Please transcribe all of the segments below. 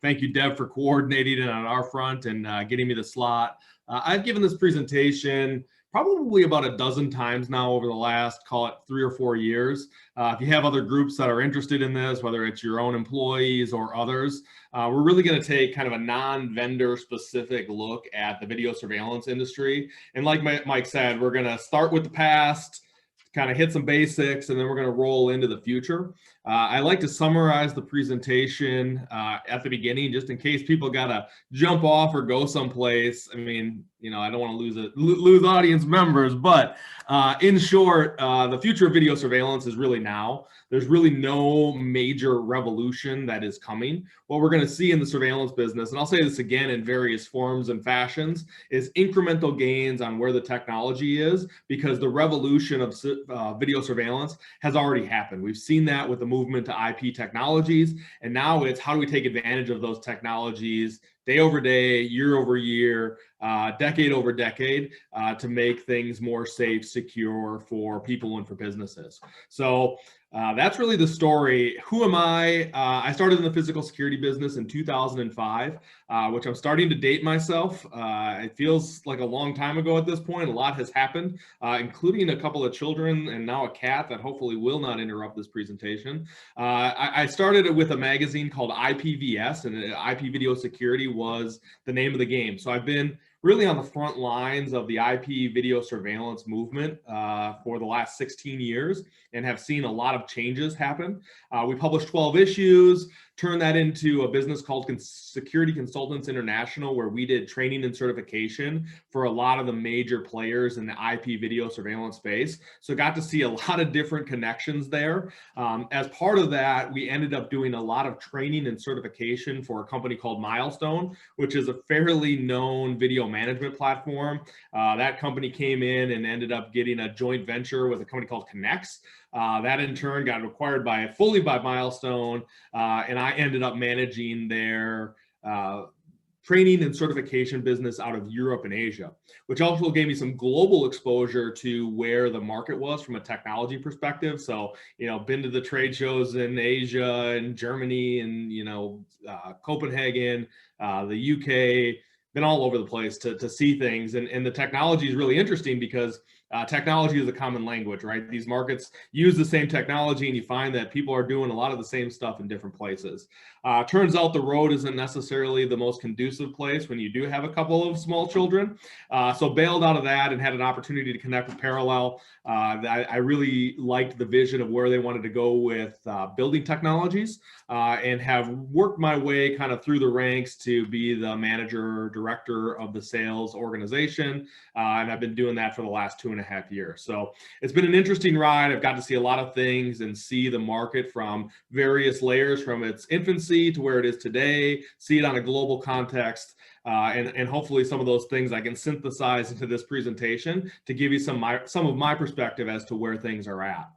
Thank you, Deb, for coordinating it on our front and getting me the slot. I've given this presentation probably about a dozen times now over the last, call it 3 or 4 years. If you have other groups that are interested in this, whether it's your own employees or others, we're really going to take kind of a non-vendor specific look at the video surveillance industry. And like Mike said, we're going to start with the past, kind of hit some basics, and then we're going to roll into the future. I like to summarize the presentation at the beginning, just in case people got to jump off or go someplace. I mean, you know, I don't want to lose audience members, but in short, the future of video surveillance is really now. There's really no major revolution that is coming. What we're going to see in the surveillance business, and I'll say this again in various forms and fashions, is incremental gains on where the technology is, because the revolution of video surveillance has already happened. We've seen that with the movement to IP technologies, and now it's how do we take advantage of those technologies day over day, year over year, decade over decade, to make things more safe, secure for people and for businesses. So that's really the story. Who am I? I started in the physical security business in 2005, which I'm starting to date myself. It feels like a long time ago at this point. A lot has happened, including a couple of children and now a cat that hopefully will not interrupt this presentation. I started it with a magazine called IPVS, and IP Video Security was the name of the game. So I've been really on the front lines of the IP video surveillance movement for the last 16 years and have seen a lot of changes happen. We published 12 issues, turned that into a business called Security Consultants International, where we did training and certification for a lot of the major players in the IP video surveillance space. So got to see a lot of different connections there. As part of that, we ended up doing a lot of training and certification for a company called Milestone, which is a fairly known video management platform. That company came in and ended up getting a joint venture with a company called Connex. That in turn got acquired fully by Milestone, and I ended up managing their training and certification business out of Europe and Asia, which also gave me some global exposure to where the market was from a technology perspective. So, you know, been to the trade shows in Asia and Germany and, you know, Copenhagen, the UK, been all over the place to see things. And the technology is really interesting because technology is a common language, right? These markets use the same technology, and you find that people are doing a lot of the same stuff in different places. Turns out the road isn't necessarily the most conducive place when you do have a couple of small children. So bailed out of that and had an opportunity to connect with Parallel. I really liked the vision of where they wanted to go with building technologies, and have worked my way kind of through the ranks to be the manager or director of the sales organization. And I've been doing that for the last 2.5 years. So it's been an interesting ride. I've got to see a lot of things and see the market from various layers, from its infancy to where it is today, see it on a global context. And hopefully some of those things I can synthesize into this presentation to give you some of my perspective as to where things are at.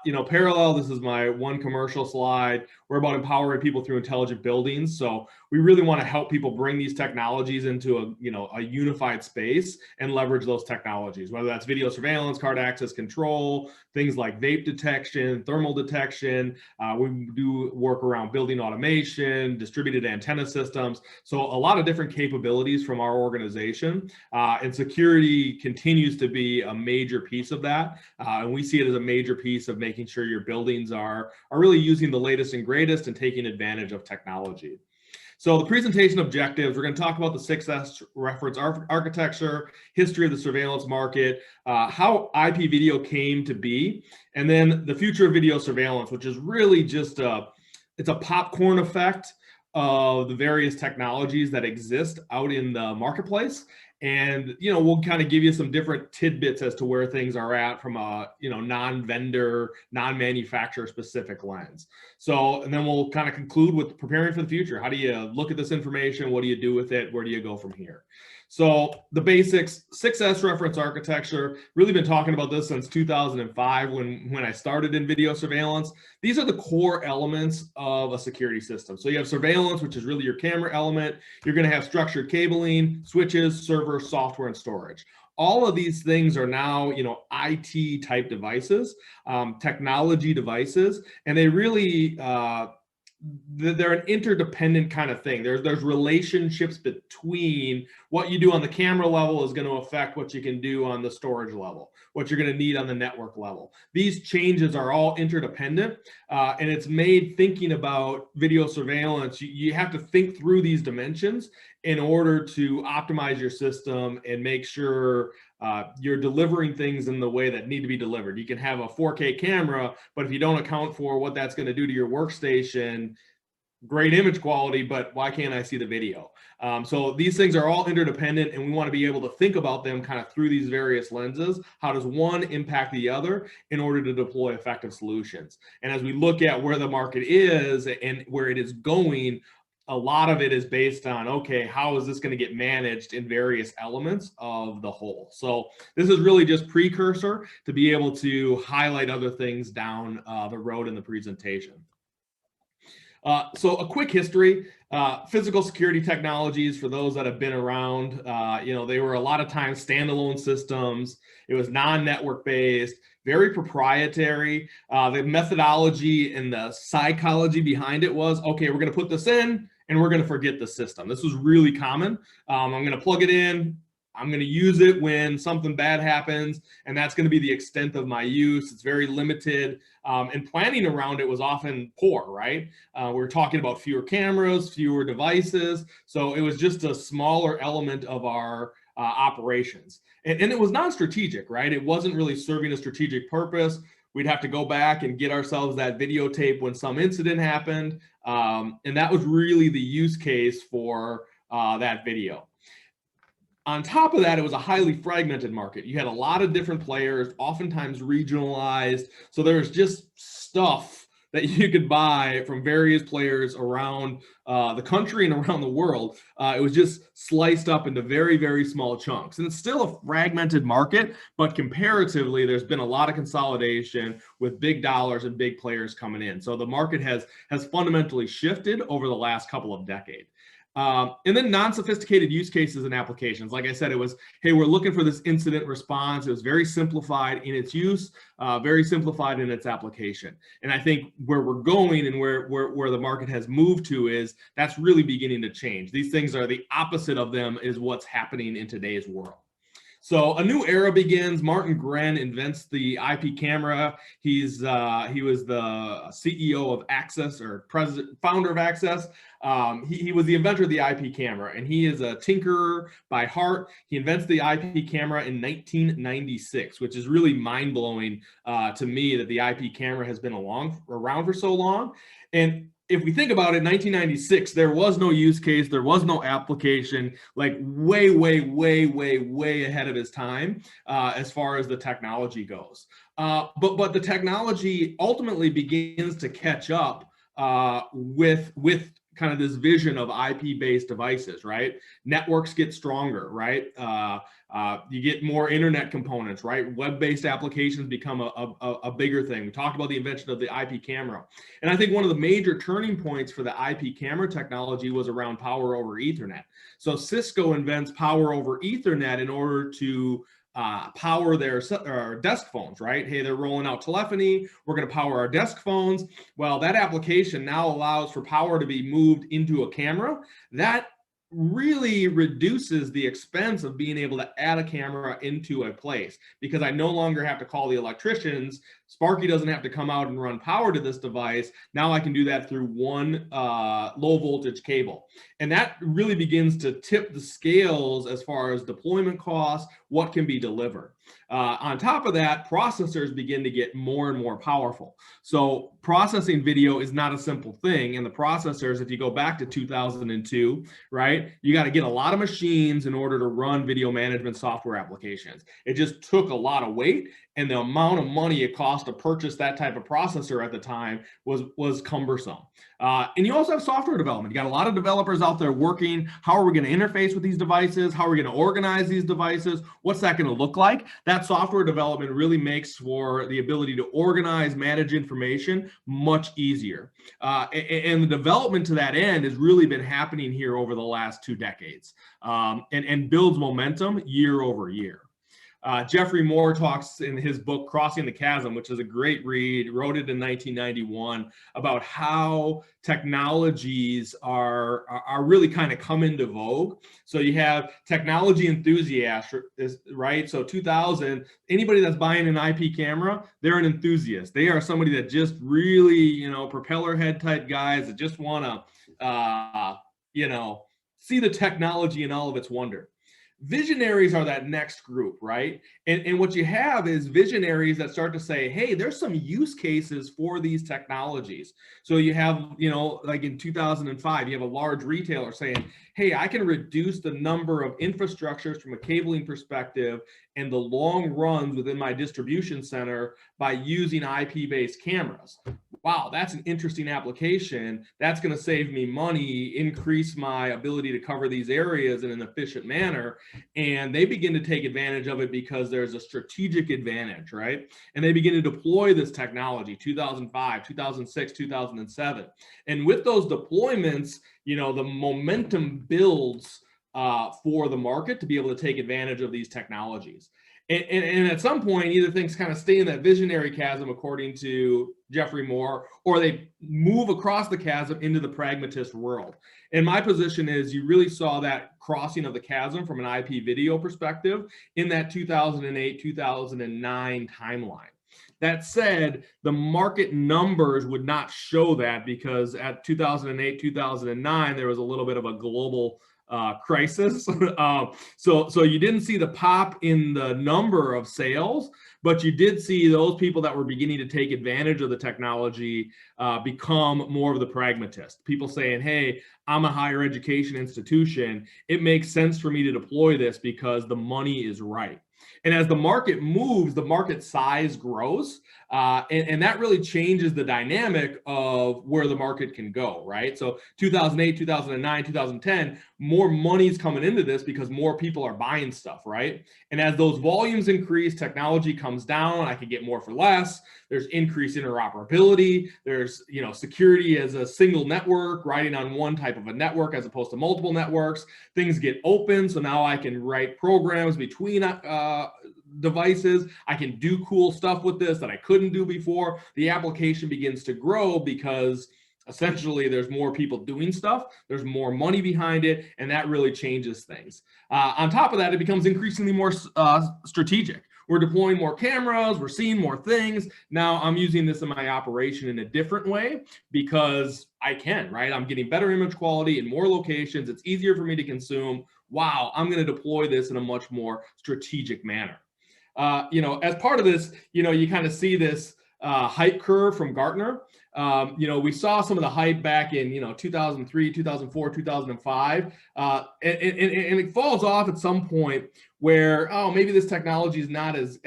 You know, Parallel, this is my one commercial slide. We're about empowering people through intelligent buildings. So we really want to help people bring these technologies into a unified space and leverage those technologies, whether that's video surveillance, card access control, things like vape detection, thermal detection. We do work around building automation, distributed antenna systems. So a lot of different capabilities from our organization, and security continues to be a major piece of that. And we see it as a major piece of making sure your buildings are really using the latest and greatest and taking advantage of technology. So the presentation objectives, we're going to talk about the 6S reference architecture, history of the surveillance market, how IP video came to be, and then the future of video surveillance, which is really just it's a popcorn effect of the various technologies that exist out in the marketplace. And, you know, we'll kind of give you some different tidbits as to where things are at from a, non-vendor, non-manufacturer specific lens. So, and then we'll kind of conclude with preparing for the future. How do you look at this information? What do you do with it? Where do you go from here? So the basics, 6S reference architecture, really been talking about this since 2005 when I started in video surveillance. These are the core elements of a security system. So you have surveillance, which is really your camera element. You're going to have structured cabling, switches, servers, software, and storage. All of these things are now, IT type devices, technology devices, and they really, they're an interdependent kind of thing. There's relationships between what you do on the camera level is going to affect what you can do on the storage level, what you're going to need on the network level. These changes are all interdependent, and it's made thinking about video surveillance. You have to think through these dimensions in order to optimize your system and make sure you're delivering things in the way that need to be delivered. You can have a 4K camera, but if you don't account for what that's going to do to your workstation, great image quality, but why can't I see the video? So these things are all interdependent, and we want to be able to think about them kind of through these various lenses. How does one impact the other in order to deploy effective solutions? And as we look at where the market is and where it is going, a lot of it is based on, okay, how is this going to get managed in various elements of the whole? So this is really just precursor to be able to highlight other things down the road in the presentation. So a quick history, physical security technologies, for those that have been around, they were a lot of times standalone systems. It was non-network based, very proprietary. The methodology and the psychology behind it was, okay, we're going to put this in and we're going to forget the system. This was really common. I'm going to plug it in. I'm going to use it when something bad happens, and that's going to be the extent of my use. It's very limited, and planning around it was often poor, right? We're talking about fewer cameras, fewer devices, so it was just a smaller element of our operations. And it was non-strategic, right? It wasn't really serving a strategic purpose. We'd have to go back and get ourselves that videotape when some incident happened, and that was really the use case for that video. On top of that, it was a highly fragmented market. You had a lot of different players, oftentimes regionalized. So there was just stuff that you could buy from various players around the country and around the world. It was just sliced up into very, very small chunks. And it's still a fragmented market, but comparatively, there's been a lot of consolidation with big dollars and big players coming in. So the market has fundamentally shifted over the last couple of decades. And then non-sophisticated use cases and applications. Like I said, it was, hey, we're looking for this incident response. It was very simplified in its use, very simplified in its application. And I think where we're going and where the market has moved to is that's really beginning to change. These things are the opposite of them is what's happening in today's world. So a new era begins. Martin Gren invents the IP camera. He was the CEO of ASIS, or founder of ASIS. He was the inventor of the IP camera, and he is a tinkerer by heart. He invents the IP camera in 1996, which is really mind-blowing to me that the IP camera has been around for so long. And if we think about it, 1996, there was no use case, there was no application, like way, way, way, way, way ahead of his time as far as the technology goes. But the technology ultimately begins to catch up with kind of this vision of IP-based devices, right? Networks get stronger, right? You get more internet components, right? Web-based applications become a bigger thing. We talked about the invention of the IP camera. And I think one of the major turning points for the IP camera technology was around power over Ethernet. So Cisco invents power over Ethernet in order to power their desk phones, right? Hey, they're rolling out telephony. We're going to power our desk phones. Well, that application now allows for power to be moved into a camera. That really reduces the expense of being able to add a camera into a place, because I no longer have to call the electricians. Sparky doesn't have to come out and run power to this device. Now I can do that through one low voltage cable. And that really begins to tip the scales as far as deployment costs, what can be delivered. On top of that, processors begin to get more and more powerful. So processing video is not a simple thing. And the processors, if you go back to 2002, right, you got to get a lot of machines in order to run video management software applications. It just took a lot of weight, and the amount of money it cost to purchase that type of processor at the time was cumbersome. And you also have software development. You got a lot of developers out there working. How are we going to interface with these devices? How are we going to organize these devices? What's that going to look like? That software development really makes for the ability to organize, manage information much easier. And the development to that end has really been happening here over the last 2 decades, and builds momentum year over year. Jeffrey Moore talks in his book, Crossing the Chasm, which is a great read, wrote it in 1991, about how technologies are really kind of come into vogue. So you have technology enthusiasts, right? So 2000, anybody that's buying an IP camera, they're an enthusiast. They are somebody that just really, you know, propeller head type guys that just want to, you know, see the technology in all of its wonder. Visionaries are that next group, right? And what you have is visionaries that start to say, hey, there's some use cases for these technologies. So you have, you know, like in 2005, you have a large retailer saying, hey, I can reduce the number of infrastructures from a cabling perspective and the long runs within my distribution center by using IP-based cameras. Wow, that's an interesting application. That's going to save me money, increase my ability to cover these areas in an efficient manner. And they begin to take advantage of it because there's a strategic advantage, right? And they begin to deploy this technology, 2005, 2006, 2007. And with those deployments, you know, the momentum builds for the market to be able to take advantage of these technologies. And at some point, either things kind of stay in that visionary chasm, according to Jeffrey Moore, or they move across the chasm into the pragmatist world. And my position is you really saw that crossing of the chasm from an IP video perspective in that 2008, 2009 timeline. That said, the market numbers would not show that because at 2008, 2009, there was a little bit of a global crisis. So you didn't see the pop in the number of sales, but you did see those people that were beginning to take advantage of the technology become more of the pragmatist. People saying, hey, I'm a higher education institution. It makes sense for me to deploy this because the money is right. And as the market moves, the market size grows, and that really changes the dynamic of where the market can go, right? So 2008, 2009, 2010, more money's coming into this because more people are buying stuff, right? And as those volumes increase, technology comes down, I can get more for less. There's increased interoperability. There's, you know, security as a single network, riding on one type of a network as opposed to multiple networks. Things get open, so now I can write programs between devices. I can do cool stuff with this that I couldn't do before. The application begins to grow because essentially there's more people doing stuff, there's more money behind it, and that really changes things. On top of that, it becomes increasingly more strategic. We're deploying more cameras, we're seeing more things. Now I'm using this in my operation in a different way because I can, right? I'm getting better image quality in more locations. It's easier for me to consume. Wow, I'm going to deploy this in a much more strategic manner. You know, as part of this, you know, you kind of see this hype curve from Gartner. You know, we saw some of the hype back in, you know, 2003, 2004, 2005, and it falls off at some point where, oh, maybe this technology is not as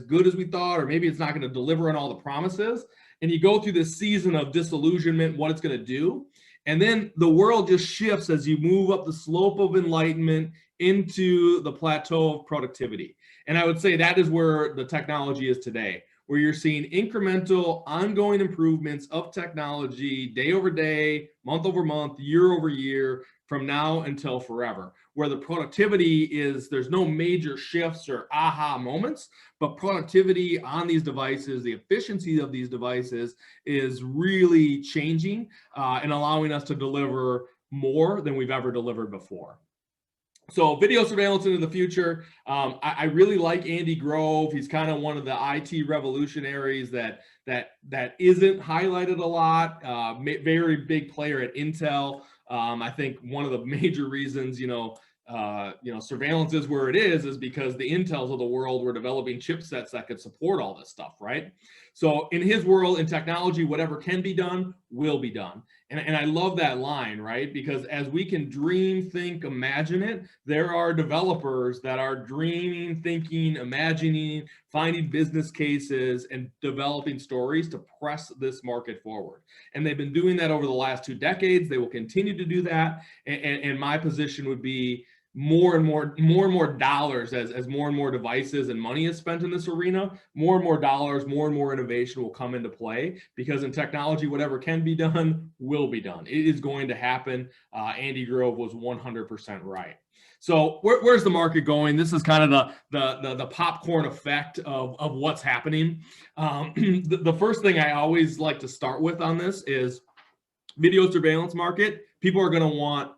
good as we thought, or maybe it's not going to deliver on all the promises. And you go through this season of disillusionment, what it's going to do. And then the world just shifts as you move up the slope of enlightenment into the plateau of productivity. And I would say that is where the technology is today, where you're seeing incremental, ongoing improvements of technology day over day, month over month, year over year, from now until forever, where the productivity is, there's no major shifts or aha moments, but productivity on these devices, the efficiency of these devices is really changing and allowing us to deliver more than we've ever delivered before. So video surveillance into the future. I really like Andy Grove. He's kind of one of the IT revolutionaries that isn't highlighted a lot. Very big player at Intel. I think one of the major reasons, surveillance is where it is because the Intels of the world were developing chipsets that could support all this stuff, right? So in his world, in technology, whatever can be done will be done. And I love that line, right? Because as we can dream, think, imagine it, there are developers that are dreaming, thinking, imagining, finding business cases, and developing stories to press this market forward. And they've been doing that over the last 2 decades. They will continue to do that. And my position would be more and more dollars as more and more devices and money is spent in this arena, more and more dollars, more and more innovation will come into play, because in technology, whatever can be done will be done. It is going to happen. Andy Grove was 100% right. So where's the market going? This is kind of the popcorn effect of what's happening. The first thing I always like to start with on this is video surveillance market. People are going to want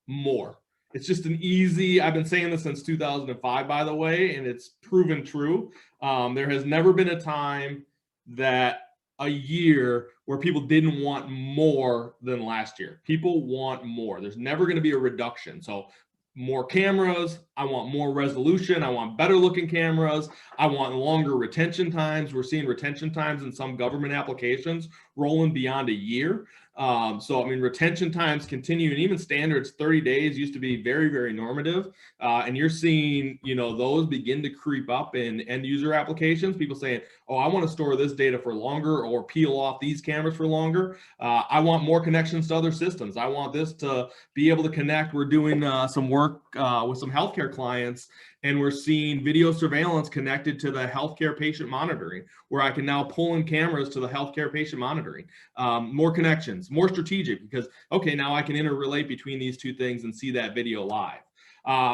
more. It's just an easy, I've been saying this since 2005, by the way, and it's proven true. There has never been a time that a year where people didn't want more than last year. People want more. There's never going to be a reduction. So more cameras, I want more resolution, I want better looking cameras, I want longer retention times. We're seeing retention times in some government applications rolling beyond a year. So, I mean, retention times continue, and even standards 30 days used to be very, very normative. And you're seeing, you know, those begin to creep up in end user applications. People saying, oh, I want to store this data for longer, or peel off these cameras for longer. I want more connections to other systems. I want this to be able to connect. We're doing some work with some healthcare clients, and we're seeing video surveillance connected to the healthcare patient monitoring, where I can now pull in cameras to the healthcare patient monitoring. More connections, more strategic, because, okay, now I can interrelate between these two things and see that video live.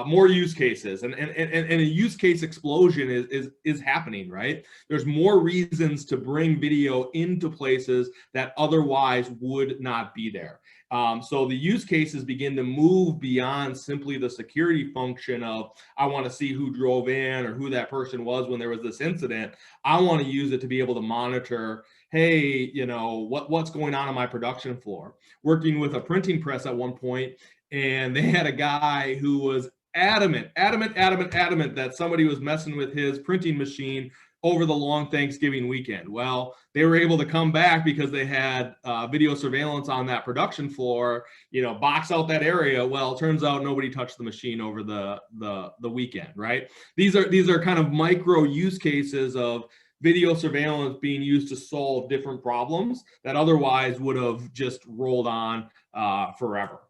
More use cases, and a use case explosion is happening, right? There's more reasons to bring video into places that otherwise would not be there. So the use cases begin to move beyond simply the security function of, I want to see who drove in or who that person was when there was this incident. I want to use it to be able to monitor, hey, you know, what's going on my production floor. Working with a printing press at one point, and they had a guy who was adamant that somebody was messing with his printing machine over the long Thanksgiving weekend. Well, they were able to come back because they had video surveillance on that production floor, you know, box out that area. Well, it turns out nobody touched the machine over the weekend, right? These are kind of micro use cases of video surveillance being used to solve different problems that otherwise would have just rolled on forever.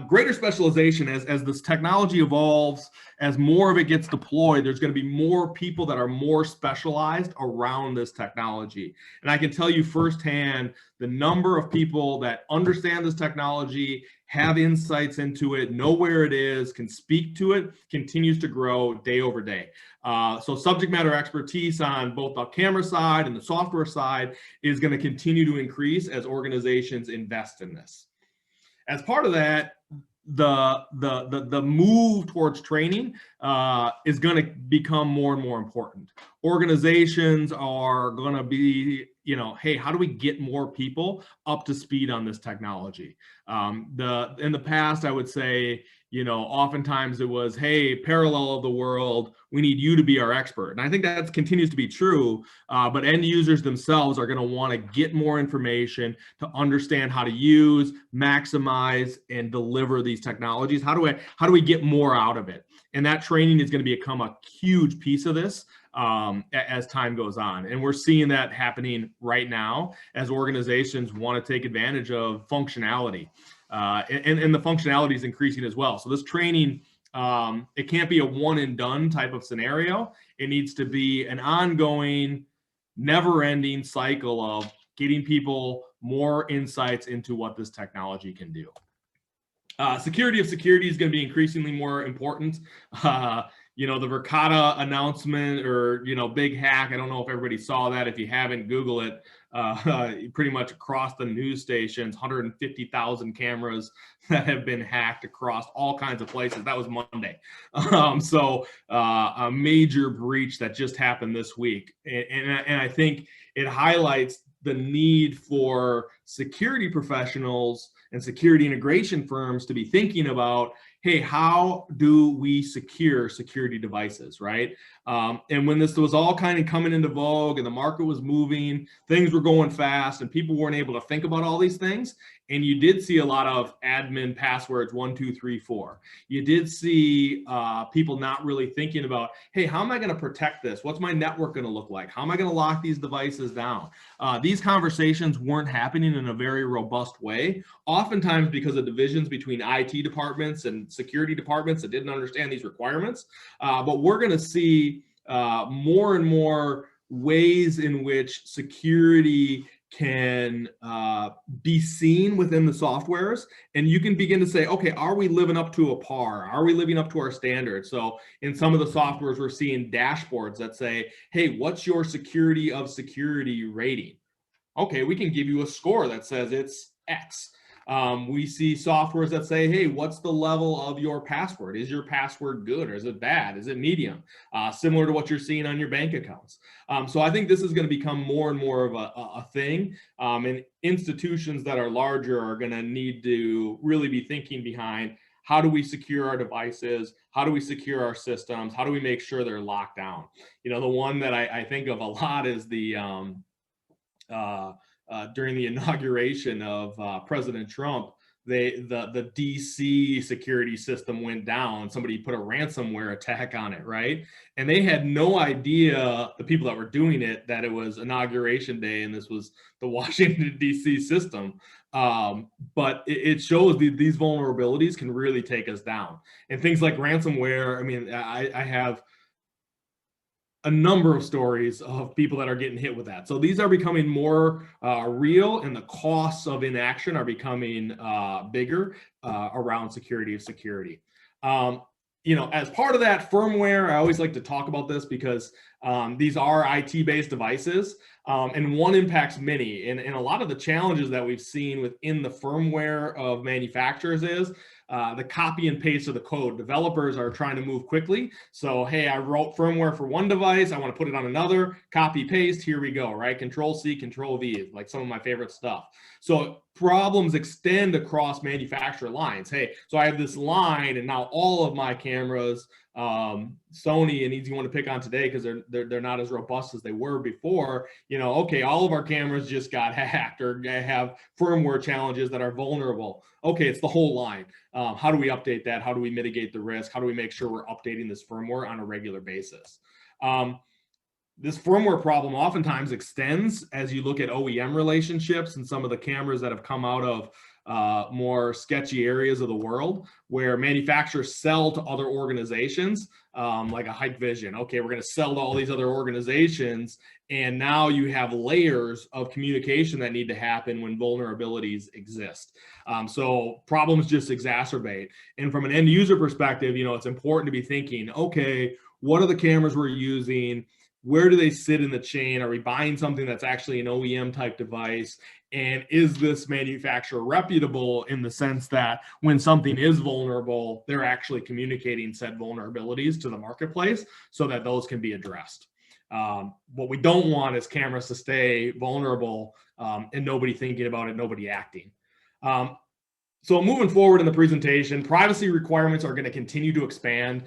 Greater specialization, as this technology evolves, as more of it gets deployed, there's going to be more people that are more specialized around this technology. And I can tell you firsthand, the number of people that understand this technology, have insights into it, know where it is, can speak to it, continues to grow day over day. So subject matter expertise on both the camera side and the software side is going to continue to increase as organizations invest in this. As part of that, the move towards training is going to become more and more important. Organizations are going to be, you know, hey, how do we get more people up to speed on this technology? In the past, I would say, you know, oftentimes it was, hey, parallel of the world, we need you to be our expert. And I think that continues to be true, but end users themselves are going to want to get more information to understand how to use, maximize, and deliver these technologies. How do we get more out of it? And that training is going to become a huge piece of this as time goes on. And we're seeing that happening right now as organizations want to take advantage of functionality. And the functionality is increasing as well. So this training, it can't be a one and done type of scenario. It needs to be an ongoing, never ending cycle of getting people more insights into what this technology can do. Security of security is going to be increasingly more important. You know, the Verkada announcement, or, you know, big hack. I don't know if everybody saw that. If you haven't, Google it. Pretty much across the news stations, 150,000 cameras that have been hacked across all kinds of places. That was Monday. So a major breach that just happened this week. And I think it highlights the need for security professionals and security integration firms to be thinking about, hey, how do we secure security devices, right? And when this was all kind of coming into vogue and the market was moving, things were going fast and people weren't able to think about all these things, And you did see a lot of admin passwords 1, 2, 3, 4. You did see people not really thinking about, hey, how am I going to protect this? What's my network going to look like? How am I going to lock these devices down? These conversations weren't happening in a very robust way, oftentimes because of divisions between IT departments and security departments that didn't understand these requirements. But we're going to see more and more ways in which security can be seen within the softwares, and you can begin to say, okay, are we living up to a par? Are we living up to our standards? So in some of the softwares, we're seeing dashboards that say, hey, what's your security of security rating? Okay, we can give you a score that says it's X. We see softwares that say, hey, what's the level of your password? Is your password good, or is it bad? Is it medium? Similar to what you're seeing on your bank accounts. So I think this is going to become more and more of a thing. And institutions that are larger are going to need to really be thinking behind, how do we secure our devices? How do we secure our systems? How do we make sure they're locked down? You know, the one that I think of a lot is the during the inauguration of President Trump, the DC security system went down. Somebody put a ransomware attack on it, right? And they had no idea, the people that were doing it, that it was inauguration day and this was the Washington DC system. But it shows these vulnerabilities can really take us down. And things like ransomware, I mean, I have a number of stories of people that are getting hit with that. So these are becoming more real, and the costs of inaction are becoming bigger around security of security. You know, as part of that firmware, I always like to talk about this because these are IT-based devices, and one impacts many. And a lot of the challenges that we've seen within the firmware of manufacturers is the copy and paste of the code. Developers are trying to move quickly. So, hey, I wrote firmware for one device, I want to put it on another, copy, paste, here we go, right? Control C, Control V, like some of my favorite stuff. So problems extend across manufacturer lines. Hey, so I have this line, and now all of my cameras, Sony and easy one to pick on today because they're not as robust as they were before. You know, okay, all of our cameras just got hacked or have firmware challenges that are vulnerable. Okay, it's the whole line. How do we update that? How do we mitigate the risk? How do we make sure we're updating this firmware on a regular basis? This firmware problem oftentimes extends as you look at OEM relationships and some of the cameras that have come out of more sketchy areas of the world, where manufacturers sell to other organizations, like a Hikvision. Okay, we're going to sell to all these other organizations, and now you have layers of communication that need to happen when vulnerabilities exist. So problems just exacerbate. And from an end user perspective, you know, it's important to be thinking, okay, what are the cameras we're using? Where do they sit in the chain? Are we buying something that's actually an OEM type device? And is this manufacturer reputable in the sense that when something is vulnerable, they're actually communicating said vulnerabilities to the marketplace so that those can be addressed? What we don't want is cameras to stay vulnerable and nobody thinking about it, nobody acting. So moving forward in the presentation, privacy requirements are going to continue to expand.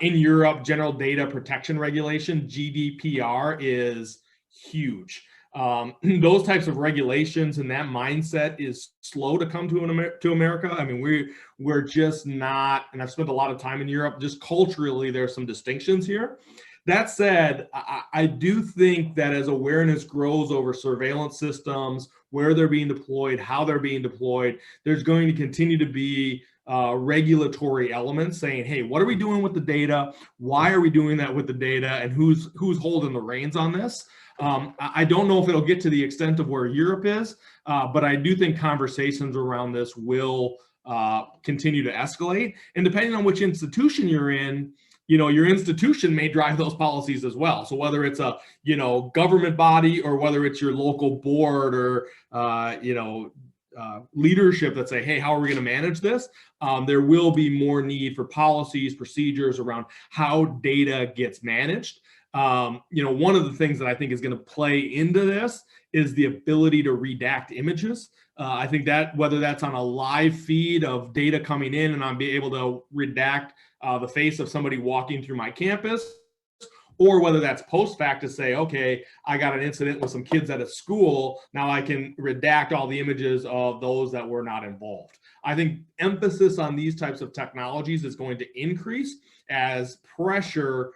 In Europe, General Data Protection Regulation, GDPR, is huge. Those types of regulations and that mindset is slow to come to America. I mean, we're just not, and I've spent a lot of time in Europe, just culturally, there's some distinctions here. That said, I do think that as awareness grows over surveillance systems, where they're being deployed, how they're being deployed, there's going to continue to be regulatory elements saying, hey, what are we doing with the data? Why are we doing that with the data? And who's holding the reins on this? I don't know if it'll get to the extent of where Europe is, but I do think conversations around this will continue to escalate. And depending on which institution you're in, you know, your institution may drive those policies as well. So whether it's a, you know, government body or whether it's your local board or, you know, leadership that say, hey, how are we going to manage this? There will be more need for policies, procedures around how data gets managed. You know, one of the things that I think is going to play into this is the ability to redact images. I think that whether that's on a live feed of data coming in and I'm be able to redact the face of somebody walking through my campus, or whether that's post-fact to say, okay, I got an incident with some kids at a school, now I can redact all the images of those that were not involved. I think emphasis on these types of technologies is going to increase as pressure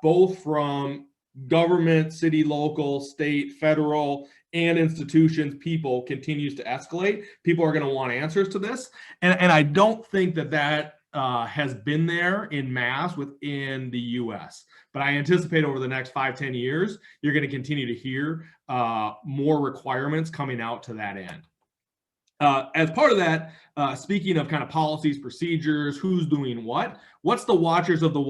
both from government, city, local, state, federal, and institutions, people continues to escalate. People are going to want answers to this. And I don't think that has been there in mass within the US. But I anticipate over the next 5-10 years, you're going to continue to hear more requirements coming out to that end. As part of that, speaking of kind of policies, procedures, who's doing what's the watchers of the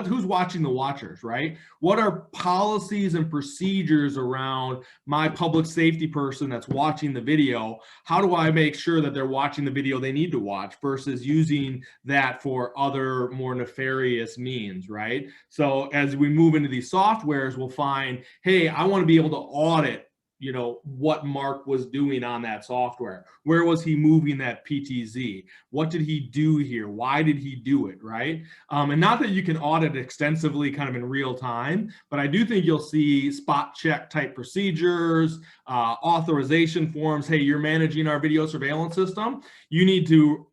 who's watching the watchers, right? What are policies and procedures around my public safety person that's watching the video? How do I make sure that they're watching the video they need to watch versus using that for other more nefarious means, right? So as we move into these softwares, we'll find, hey, I want to be able to audit, you know, what Mark was doing on that software. Where was he moving that PTZ? What did he do here? Why did he do it, right? And not that you can audit extensively kind of in real time, but I do think you'll see spot check type procedures, authorization forms. Hey, you're managing our video surveillance system. You need to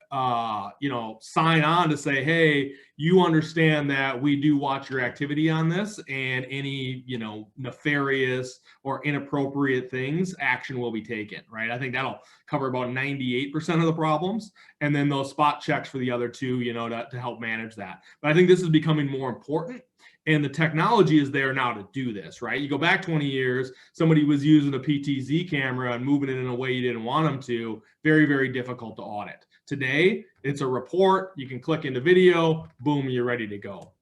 you know, sign on to say, hey, you understand that we do watch your activity on this, and any, you know, nefarious or inappropriate things, action will be taken, right? I think that'll cover about 98% of the problems, and then those spot checks for the other two, you know, to help manage that. But I think this is becoming more important, and the technology is there now to do this, right? You go back 20 years, somebody was using a PTZ camera and moving it in a way you didn't want them to, very, very difficult to audit. Today, it's a report. You can click into video, boom, you're ready to go.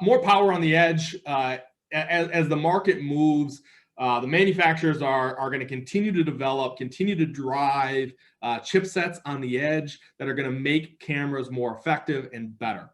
More power on the edge. As the market moves, the manufacturers are going to continue to develop, continue to drive chipsets on the edge that are going to make cameras more effective and better.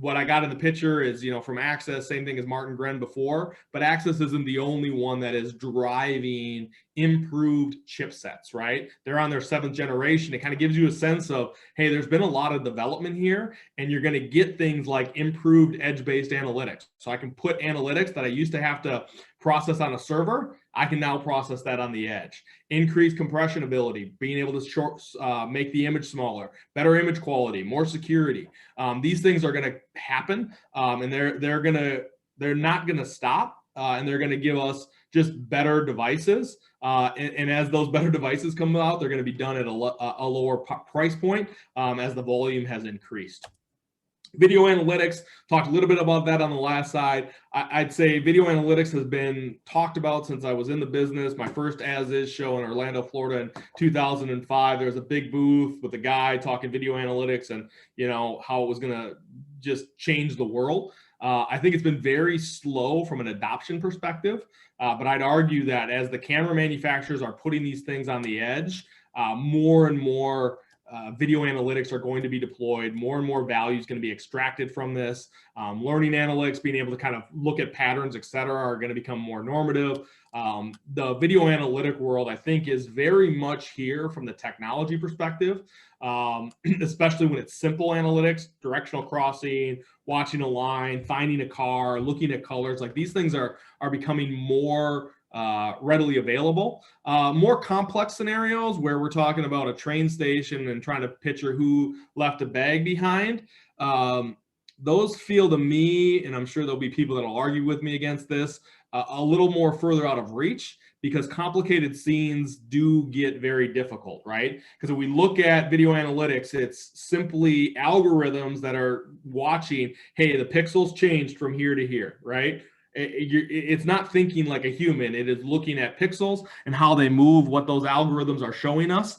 What I got in the picture is, you know, from ASIS, same thing as Martin Gren before, but ASIS isn't the only one that is driving improved chipsets, right? They're on their 7th generation. It kind of gives you a sense of, hey, there's been a lot of development here, and you're going to get things like improved edge-based analytics. So I can put analytics that I used to have to process on a server, I can now process that on the edge. Increased compression ability, being able to make the image smaller, better image quality, more security. These things are going to happen, and they're not going to stop, and they're going to give us just better devices. And as those better devices come out, they're going to be done at a lower price point as the volume has increased. Video analytics, talked a little bit about that on the last side. I'd say video analytics has been talked about since I was in the business. My first ASIS show in Orlando, Florida in 2005, there was a big booth with a guy talking video analytics and, you know, how it was going to just change the world. I think it's been very slow from an adoption perspective, but I'd argue that as the camera manufacturers are putting these things on the edge, more and more video analytics are going to be deployed. More and more value is going to be extracted from this. Learning analytics, being able to kind of look at patterns, et cetera, are going to become more normative. The video analytic world, I think, is very much here from the technology perspective, especially when it's simple analytics, directional crossing, watching a line, finding a car, looking at colors. Like, these things are becoming more readily available. More complex scenarios where we're talking about a train station and trying to picture who left a bag behind. Those feel to me, and I'm sure there'll be people that'll argue with me against this, a little more further out of reach, because complicated scenes do get very difficult, right? Because if we look at video analytics, it's simply algorithms that are watching, hey, the pixels changed from here to here, right? It's not thinking like a human. It is looking at pixels and how they move, what those algorithms are showing us.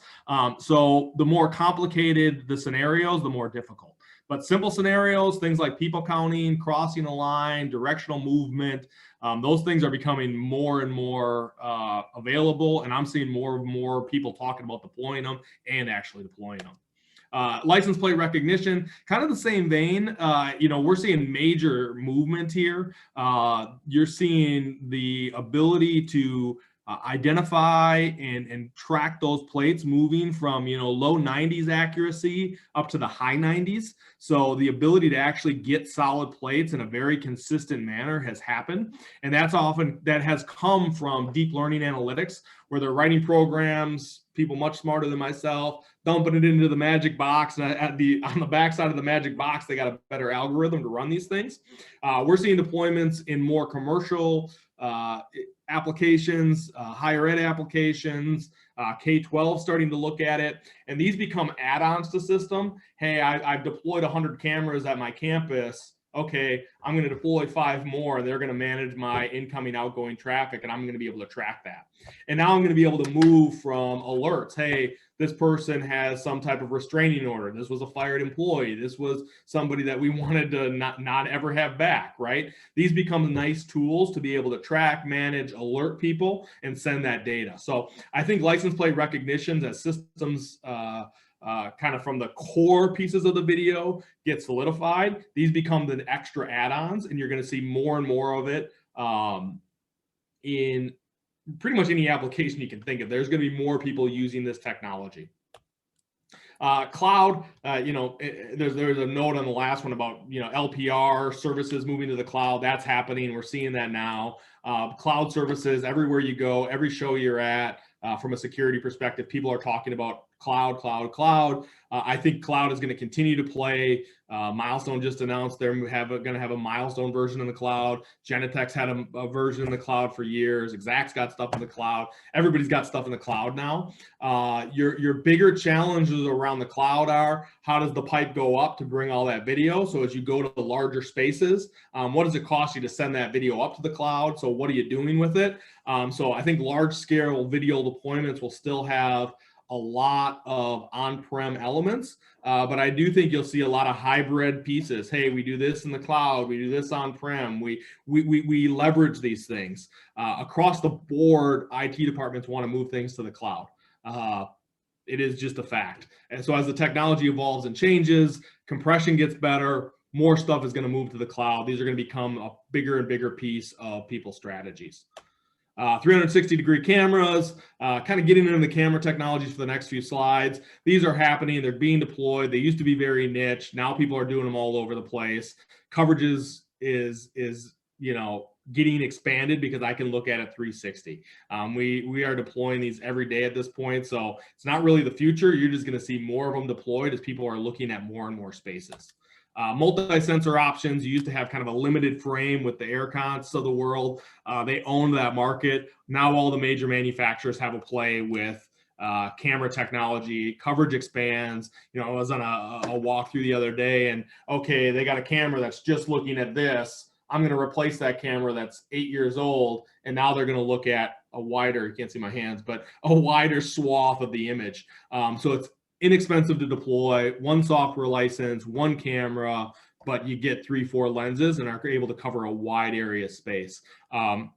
So the more complicated the scenarios, the more difficult. But simple scenarios, things like people counting, crossing a line, directional movement, those things are becoming more and more available. And I'm seeing more and more people talking about deploying them and actually deploying them. License plate recognition, kind of the same vein. You know, we're seeing major movement here. You're seeing the ability to identify and track those plates moving from, low 90s accuracy up to the high 90s. So the ability to actually get solid plates in a very consistent manner has happened. And that has come from deep learning analytics, where they're writing programs, people much smarter than myself, dumping it into the magic box. And on the backside of the magic box, they got a better algorithm to run these things. We're seeing deployments in more commercial applications, higher ed applications, K-12 starting to look at it. And these become add-ons to system. Hey, I've deployed 100 cameras at my campus. Okay, I'm going to deploy 5 more. They're going to manage my incoming, outgoing traffic, and I'm going to be able to track that. And now I'm going to be able to move from alerts. Hey, this person has some type of restraining order. This was a fired employee. This was somebody that we wanted to not ever have back, right? These become nice tools to be able to track, manage, alert people, and send that data. So I think license plate recognitions as systems kind of from the core pieces of the video get solidified, these become the extra add-ons, and you're going to see more and more of it in pretty much any application you can think of. There's going to be more people using this technology. Cloud, there's a note on the last one about, LPR services moving to the cloud. That's happening. We're seeing that now. Cloud services, everywhere you go, every show you're at, from a security perspective, people are talking about cloud. I think cloud is going to continue to play. Milestone just announced they're going to have a Milestone version in the cloud. Genetec's had a version in the cloud for years. Exact's got stuff in the cloud. Everybody's got stuff in the cloud now. Your bigger challenges around the cloud are, how does the pipe go up to bring all that video? So as you go to the larger spaces, what does it cost you to send that video up to the cloud? So what are you doing with it? So I think large scale video deployments will still have a lot of on-prem elements, but I do think you'll see a lot of hybrid pieces. Hey, we do this in the cloud, we do this on-prem, we leverage these things. Across the board, IT departments want to move things to the cloud. It is just a fact. And so as the technology evolves and changes, compression gets better, more stuff is going to move to the cloud. These are going to become a bigger and bigger piece of people's strategies. 360-degree cameras, kind of getting into the camera technologies for the next few slides. These are happening. They're being deployed. They used to be very niche. Now people are doing them all over the place. Coverage is getting expanded because I can look at it 360. We are deploying these every day at this point. So it's not really the future. You're just going to see more of them deployed as people are looking at more and more spaces. Multi-sensor options. You used to have kind of a limited frame with the Aircons of the world. They owned that market. Now all the major manufacturers have a play with camera technology. Coverage expands. I was on a walkthrough the other day, and okay, they got a camera that's just looking at this. I'm going to replace that camera that's 8 years old, and now they're going to look at a wider, you can't see my hands, but a wider swath of the image. So it's inexpensive to deploy, one software license, one camera, but you get 3-4 lenses and are able to cover a wide area of space.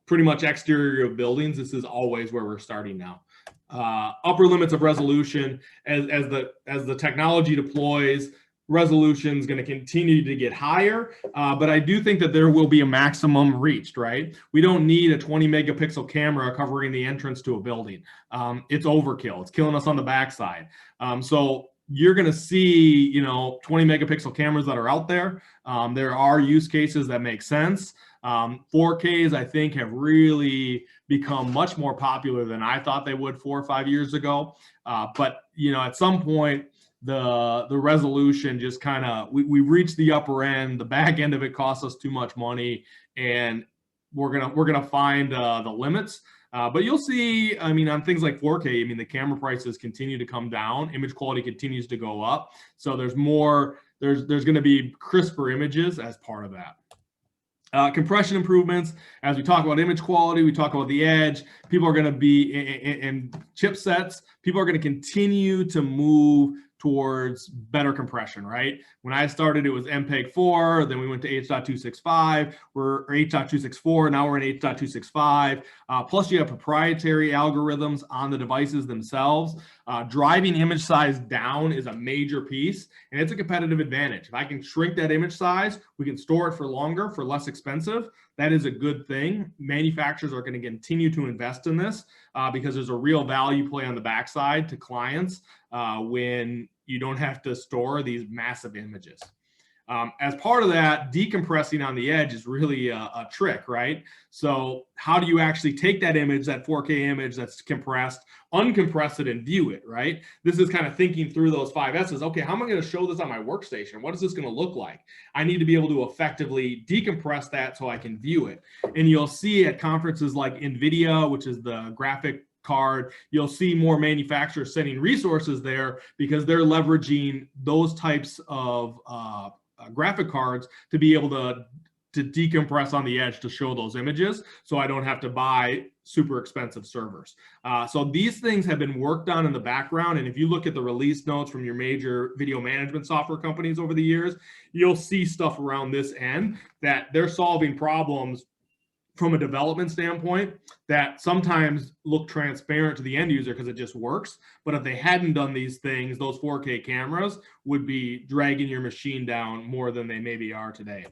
Pretty much exterior of buildings, this is always where we're starting now. Upper limits of resolution, as the technology deploys, resolution is going to continue to get higher, but I do think that there will be a maximum reached, right? We don't need a 20 megapixel camera covering the entrance to a building. It's overkill. It's killing us on the backside. So you're going to see, 20 megapixel cameras that are out there. There are use cases that make sense. 4Ks, I think, have really become much more popular than I thought they would 4 or 5 years ago. But, at some point, the resolution just kind of, we reached the upper end. The back end of it costs us too much money, and we're gonna find the limits. But you'll see, on things like 4K, the camera prices continue to come down, image quality continues to go up. So there's going to be crisper images as part of that. Compression improvements, as we talk about image quality, we talk about the edge, people are going to be in chipsets, people are going to continue to move towards better compression, right? When I started, it was MPEG-4, then we went to H.265, or H.264, now we're in H.265. Plus you have proprietary algorithms on the devices themselves. Driving image size down is a major piece, and it's a competitive advantage. If I can shrink that image size, we can store it for longer, for less expensive. That is a good thing. Manufacturers are going to continue to invest in this because there's a real value play on the backside to clients when you don't have to store these massive images. As part of that, decompressing on the edge is really a trick, right? So how do you actually take that image, that 4K image that's compressed, uncompress it, and view it, right? This is kind of thinking through those 5 S's. Okay, how am I going to show this on my workstation? What is this going to look like? I need to be able to effectively decompress that so I can view it. And you'll see at conferences like NVIDIA, which is the graphic card, you'll see more manufacturers sending resources there because they're leveraging those types of graphic cards to be able to decompress on the edge to show those images, so I don't have to buy super expensive servers. So these things have been worked on in the background, and if you look at the release notes from your major video management software companies over the years, you'll see stuff around this end that they're solving problems from a development standpoint that sometimes look transparent to the end user because it just works. But if they hadn't done these things, those 4K cameras would be dragging your machine down more than they maybe are today.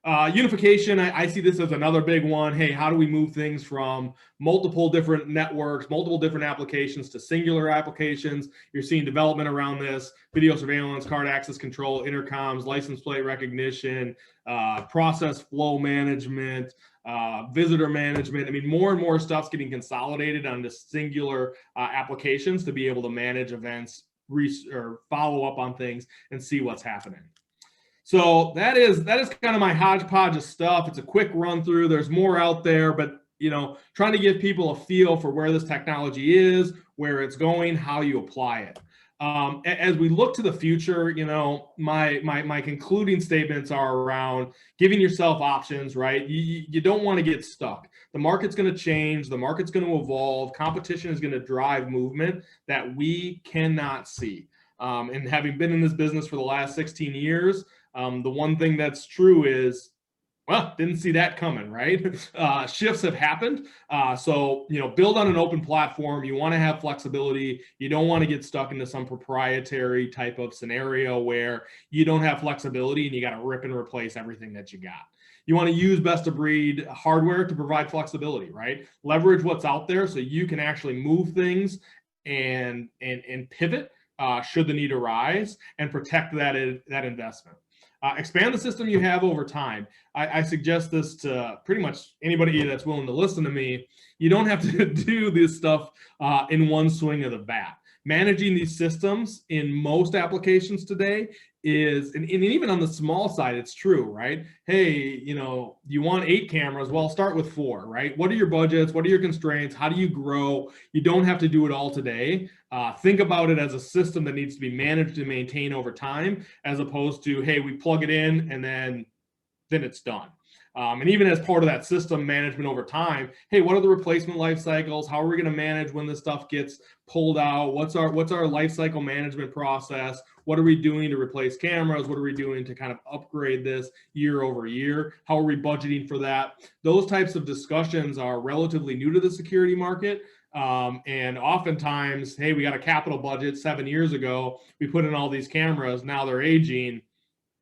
Unification, I see this as another big one. Hey, how do we move things from multiple different networks, multiple different applications to singular applications? You're seeing development around this: video surveillance, card access control, intercoms, license plate recognition, process flow management, visitor management. I mean, more and more stuff's getting consolidated onto singular applications to be able to manage events, or follow up on things, and see what's happening. So that is kind of my hodgepodge of stuff. It's a quick run through. There's more out there, but trying to give people a feel for where this technology is, where it's going, how you apply it. As we look to the future, my concluding statements are around giving yourself options, right? You don't want to get stuck. The market's going to change. The market's going to evolve. Competition is going to drive movement that we cannot see. And having been in this business for the last 16 years, the one thing that's true is, well, didn't see that coming, right? Shifts have happened. So, build on an open platform. You want to have flexibility. You don't want to get stuck into some proprietary type of scenario where you don't have flexibility and you got to rip and replace everything that you got. You want to use best of breed hardware to provide flexibility, right? Leverage what's out there so you can actually move things and pivot should the need arise, and protect that investment. Expand the system you have over time. I suggest this to pretty much anybody that's willing to listen to me. You don't have to do this stuff in one swing of the bat. Managing these systems in most applications today is, and even on the small side, it's true, right? Hey, you want 8 cameras, well, start with 4, right? What are your budgets? What are your constraints? How do you grow? You don't have to do it all today. Think about it as a system that needs to be managed and maintained over time, as opposed to, hey, we plug it in and then it's done. And even as part of that system management over time, hey, what are the replacement life cycles? How are we going to manage when this stuff gets pulled out? What's our life cycle management process? What are we doing to replace cameras? What are we doing to kind of upgrade this year over year? How are we budgeting for that? Those types of discussions are relatively new to the security market. And oftentimes, hey, we got a capital budget 7 years ago. We put in all these cameras. Now they're aging.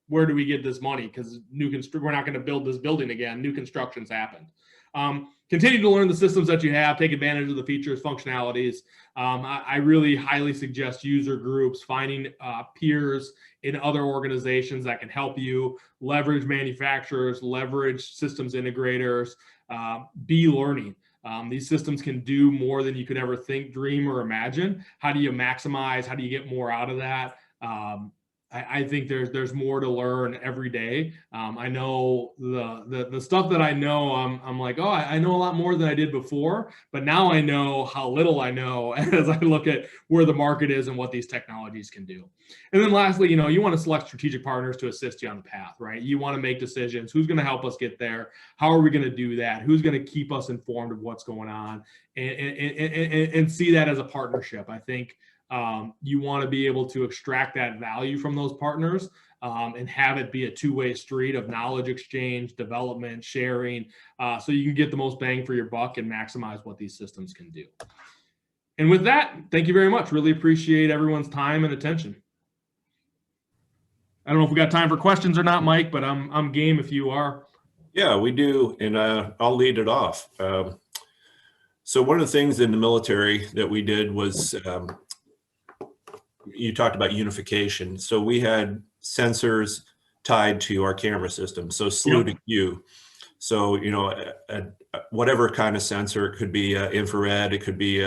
Where do we get this money? Because we're not going to build this building again. New construction's happened. Continue to learn the systems that you have. Take advantage of the features, functionalities. I really highly suggest user groups, finding peers in other organizations that can help you leverage manufacturers, leverage systems integrators, be learning. These systems can do more than you could ever think, dream, or imagine. How do you maximize? How do you get more out of that? I think there's more to learn every day. I know the stuff that I know, I'm like, oh, I know a lot more than I did before, but now I know how little I know as I look at where the market is and what these technologies can do. And then lastly, you want to select strategic partners to assist you on the path, right? You want to make decisions. Who's going to help us get there? How are we going to do that? Who's going to keep us informed of what's going on? And see that as a partnership. I think you want to be able to extract that value from those partners and have it be a two-way street of knowledge exchange, development, sharing, so you can get the most bang for your buck and maximize what these systems can do. And with that, thank you very much. Really appreciate everyone's time and attention. I don't know if we got time for questions or not, Mike, but I'm game if you are. Yeah, we do, and I'll lead it off. So one of the things in the military that we did was, you talked about unification. So we had sensors tied to our camera system. So slew to Q. So, you know, whatever kind of sensor, it could be infrared, it could be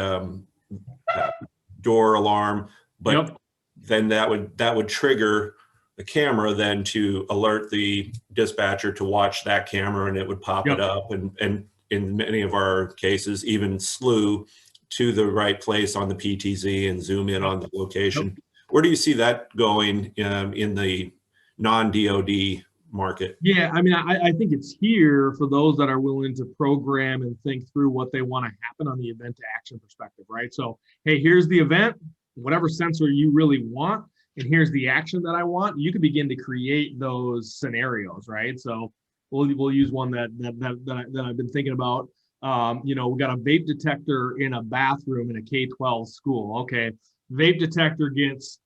door alarm, but then that would trigger the camera then to alert the dispatcher to watch that camera, and it would pop it up, and in many of our cases even slew to the right place on the PTZ and zoom in on the location. Where do you see that going in the non-DoD market? Yeah, I mean, I think it's here for those that are willing to program and think through what they want to happen on the event to action perspective, right? So, hey, here's the event, whatever sensor you really want, and here's the action that I want. You can begin to create those scenarios, right? So we'll use one that I've been thinking about. You know, we got a vape detector in a bathroom in a K-12 school. Okay, vape detector gets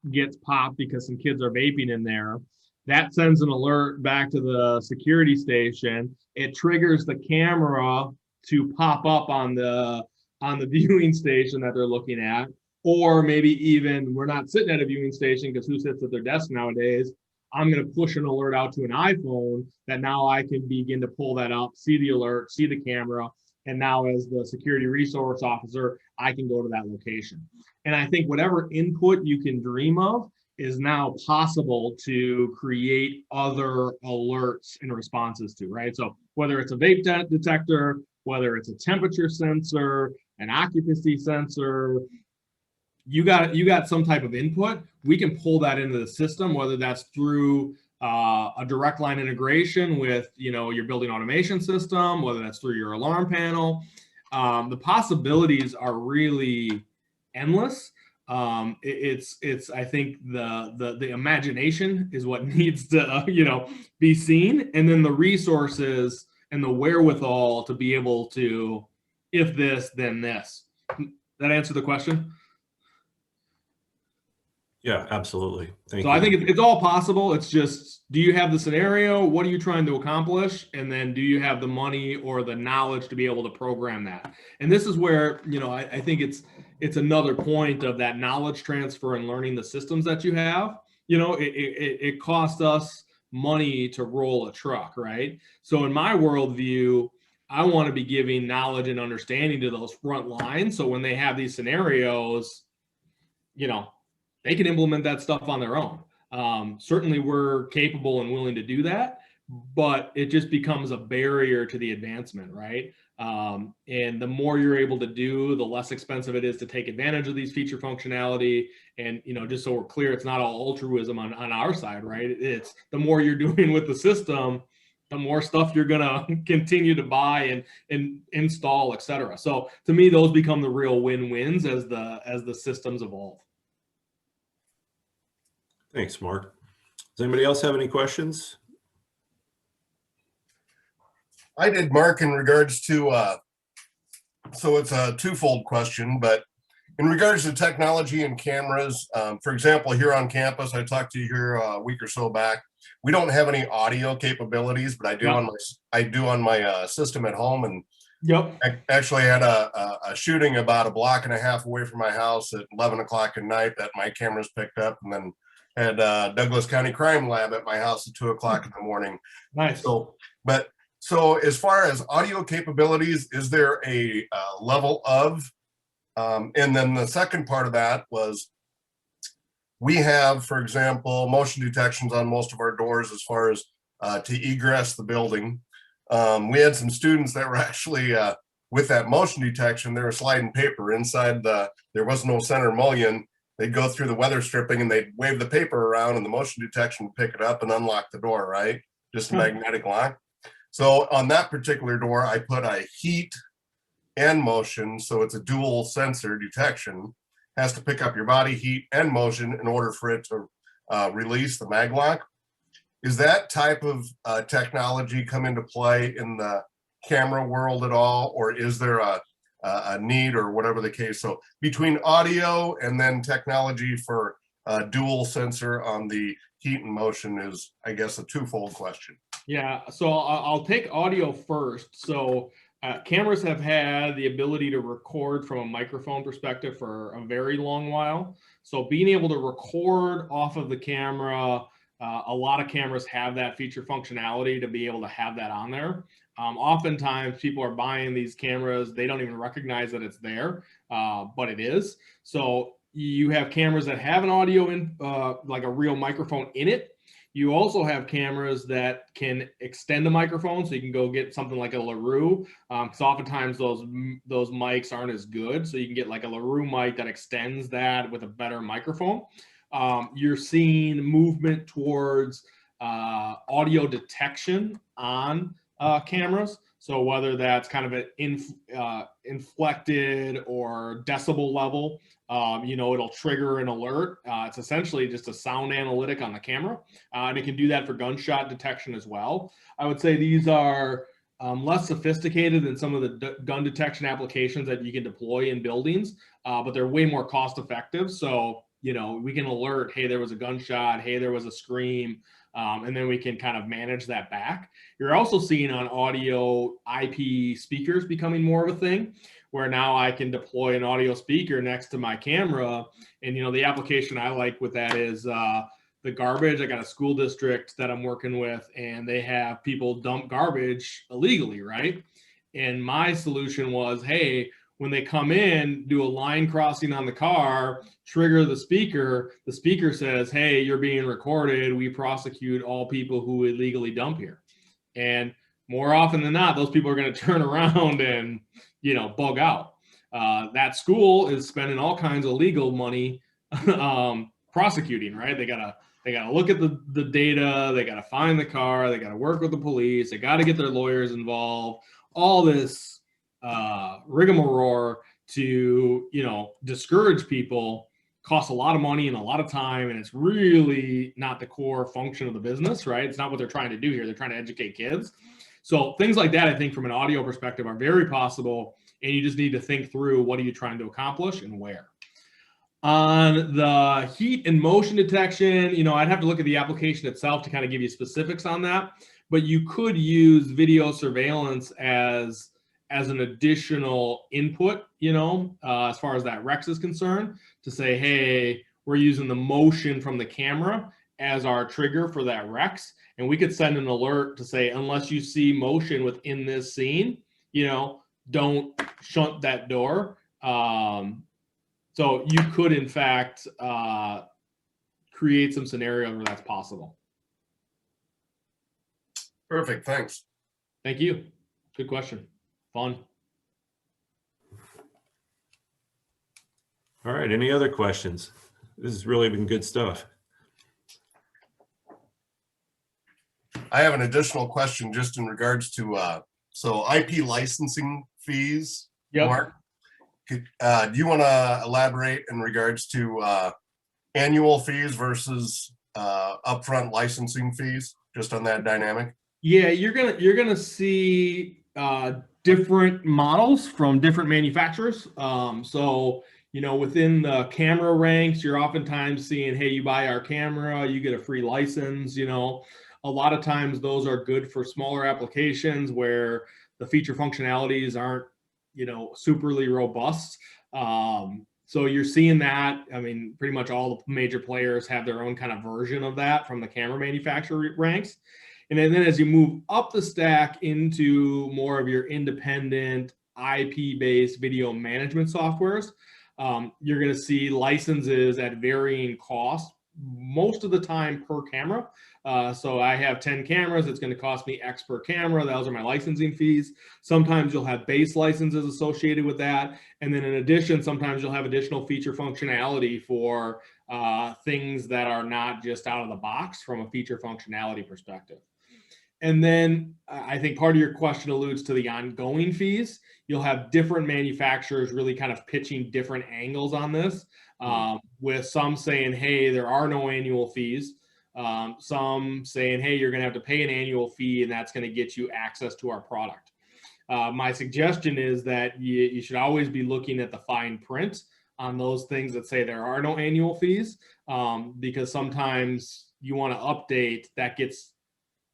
popped because some kids are vaping in there. That sends an alert back to the security station. It triggers the camera to pop up on the viewing station that they're looking at. Or maybe even we're not sitting at a viewing station because who sits at their desk nowadays? I'm going to push an alert out to an iPhone that now I can begin to pull that up, see the alert, see the camera. And now as the security resource officer, I can go to that location. And I think whatever input you can dream of is now possible to create other alerts and responses to, right? So whether it's a vape detector, whether it's a temperature sensor, an occupancy sensor, you got some type of input, we can pull that into the system, whether that's through a direct line integration with, you know, your building automation system, whether that's through your alarm panel. The possibilities are really endless. It's I think the imagination is what needs to you know, be seen, and then the resources and the wherewithal to be able to, if this then this. That answer the question? Yeah, absolutely. Thank you. So I think it's all possible. It's just, do you have the scenario? What are you trying to accomplish? And then do you have the money or the knowledge to be able to program that? And this is where, you know, I think it's another point of that knowledge transfer and learning the systems that you have. You know, it costs us money to roll a truck, right? So in my worldview, I want to be giving knowledge and understanding to those front lines. So when they have these scenarios, you know, they can implement that stuff on their own. Certainly we're capable and willing to do that, but it just becomes a barrier to the advancement, right? And the more you're able to do, the less expensive it is to take advantage of these feature functionality. And, you know, just so we're clear, it's not all altruism on our side, right? It's the more you're doing with the system, the more stuff you're going to continue to buy and install, et cetera. So to me, those become the real win-wins as the systems evolve. Thanks, Mark. Does anybody else have any questions? I did, Mark, in regards to, so it's a twofold question, but in regards to technology and cameras, for example, here on campus, I talked to you here a week or so back. We don't have any audio capabilities, but I do on my system at home. And I actually had a shooting about a block and a half away from my house at 11 o'clock at night that my cameras picked up, and then had Douglas County Crime Lab at my house at 2 o'clock in the morning. Nice. So as far as audio capabilities, is there a level of, and then the second part of that was, we have, for example, motion detections on most of our doors as far as to egress the building. We had some students that were actually, with that motion detection, they were sliding paper inside there was no center mullion. They'd go through the weather stripping and they'd wave the paper around, and the motion detection would pick it up and unlock the door, right? Just a magnetic lock. So on that particular door, I put a heat and motion. So it's a dual sensor detection. Has to pick up your body heat and motion in order for it to release the mag lock. Is that type of technology come into play in the camera world at all? Or is there a a need or whatever the case. So between audio and then technology for dual sensor on the heat and motion is, I guess, a twofold question. Yeah, so I'll take audio first. So cameras have had the ability to record from a microphone perspective for a very long while. So being able to record off of the camera, a lot of cameras have that feature functionality to be able to have that on there. Oftentimes people are buying these cameras, they don't even recognize that it's there, but it is. So you have cameras that have an audio in, like a real microphone in it. You also have cameras that can extend a microphone, so you can go get something like a LaRue, because oftentimes those mics aren't as good. So you can get like a LaRue mic that extends that with a better microphone. You're seeing movement towards audio detection on cameras. So whether that's kind of an inflected or decibel level, you know, it'll trigger an alert. It's essentially just a sound analytic on the camera, and it can do that for gunshot detection as well. I would say these are less sophisticated than some of the gun detection applications that you can deploy in buildings, but they're way more cost effective. So, you know, we can alert, hey, there was a gunshot, hey, there was a scream, and then we can kind of manage that back. You're also seeing on audio IP speakers becoming more of a thing, where now I can deploy an audio speaker next to my camera. And, you know, the application I like with that is the garbage. I got a school district that I'm working with, and they have people dump garbage illegally, right? And my solution was, hey, when they come in, do a line crossing on the car, trigger the speaker says, hey, you're being recorded. We prosecute all people who illegally dump here. And more often than not, those people are going to turn around and, you know, bug out. That school is spending all kinds of legal money prosecuting, right? They gotta look at the data, they gotta find the car, they gotta work with the police, they gotta get their lawyers involved, all this rigmarole to, you know, discourage people costs a lot of money and a lot of time, and it's really not the core function of the business, right? It's not what they're trying to do here. They're trying to educate kids. So things like that, I think from an audio perspective, are very possible, and you just need to think through what are you trying to accomplish and where. On the heat and motion detection, you know, I'd have to look at the application itself to kind of give you specifics on that, but you could use video surveillance as an additional input, you know, as far as that Rex is concerned, to say, hey, we're using the motion from the camera as our trigger for that Rex. And we could send an alert to say, unless you see motion within this scene, you know, don't shunt that door. So you could, in fact, create some scenarios where that's possible. Perfect. Thanks. Thank you. Good question. Fun. All right. Any other questions? This has really been good stuff. I have an additional question just in regards to so IP licensing fees. Yep. Mark, do you want to elaborate in regards to annual fees versus upfront licensing fees, just on that dynamic? Yeah, you're gonna see different models from different manufacturers. So, you know, within the camera ranks, you're oftentimes seeing, hey, you buy our camera, you get a free license. You know, a lot of times those are good for smaller applications where the feature functionalities aren't, you know, superly robust. So you're seeing that. I mean, pretty much all the major players have their own kind of version of that from the camera manufacturer ranks. And then as you move up the stack into more of your independent IP-based video management softwares, you're going to see licenses at varying costs, most of the time per camera. So I have 10 cameras, it's going to cost me X per camera. Those are my licensing fees. Sometimes you'll have base licenses associated with that. And then in addition, sometimes you'll have additional feature functionality for things that are not just out of the box from a feature functionality perspective. And then I think part of your question alludes to the ongoing fees. You'll have different manufacturers really kind of pitching different angles on this, with some saying, hey, there are no annual fees. Some saying, hey, you're going to have to pay an annual fee, and that's going to get you access to our product. My suggestion is that you should always be looking at the fine print on those things that say there are no annual fees, because sometimes you want to update that gets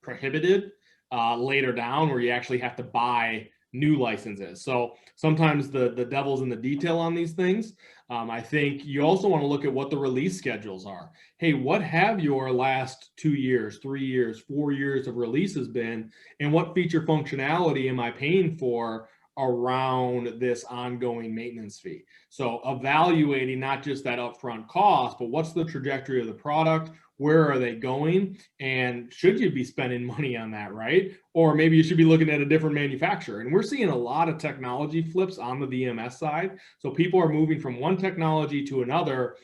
prohibited later down, where you actually have to buy new licenses. So sometimes the devil's in the detail on these things. I think you also want to look at what the release schedules are. Hey, what have your last 2 years, 3 years, 4 years of releases been, and what feature functionality am I paying for around this ongoing maintenance fee? So evaluating not just that upfront cost, but what's the trajectory of the product? Where are they going? And should you be spending money on that, right? Or maybe you should be looking at a different manufacturer. And we're seeing a lot of technology flips on the VMS side. So people are moving from one technology to another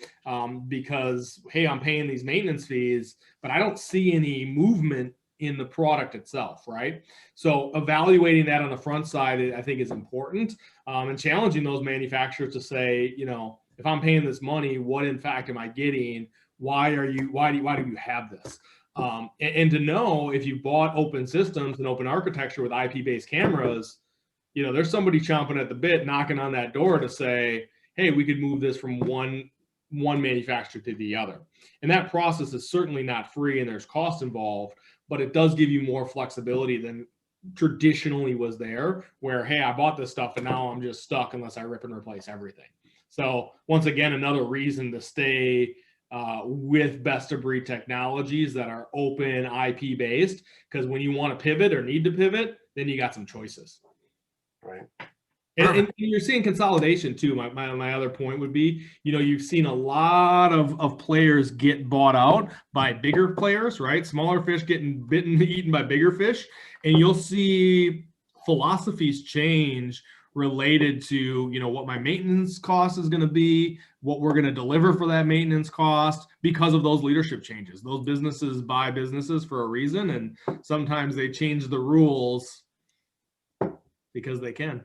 because, hey, I'm paying these maintenance fees, but I don't see any movement in the product itself, right? So evaluating that on the front side, I think, is important, and challenging those manufacturers to say, you know, if I'm paying this money, what in fact am I getting? Why do you have this? And to know if you bought open systems and open architecture with IP-based cameras, you know, there's somebody chomping at the bit, knocking on that door to say, hey, we could move this from one manufacturer to the other. And that process is certainly not free, and there's cost involved, but it does give you more flexibility than traditionally was there, where, hey, I bought this stuff and now I'm just stuck unless I rip and replace everything. So once again, another reason to stay with best of breed technologies that are open IP based, because when you want to pivot or need to pivot, then you got some choices. Right. And you're seeing consolidation too. My other point would be, you know, you've seen a lot of players get bought out by bigger players, right? Smaller fish getting eaten by bigger fish. And you'll see philosophies change related to, you know, what my maintenance cost is going to be, what we're going to deliver for that maintenance cost, because of those leadership changes. Those businesses buy businesses for a reason, and sometimes they change the rules because they can.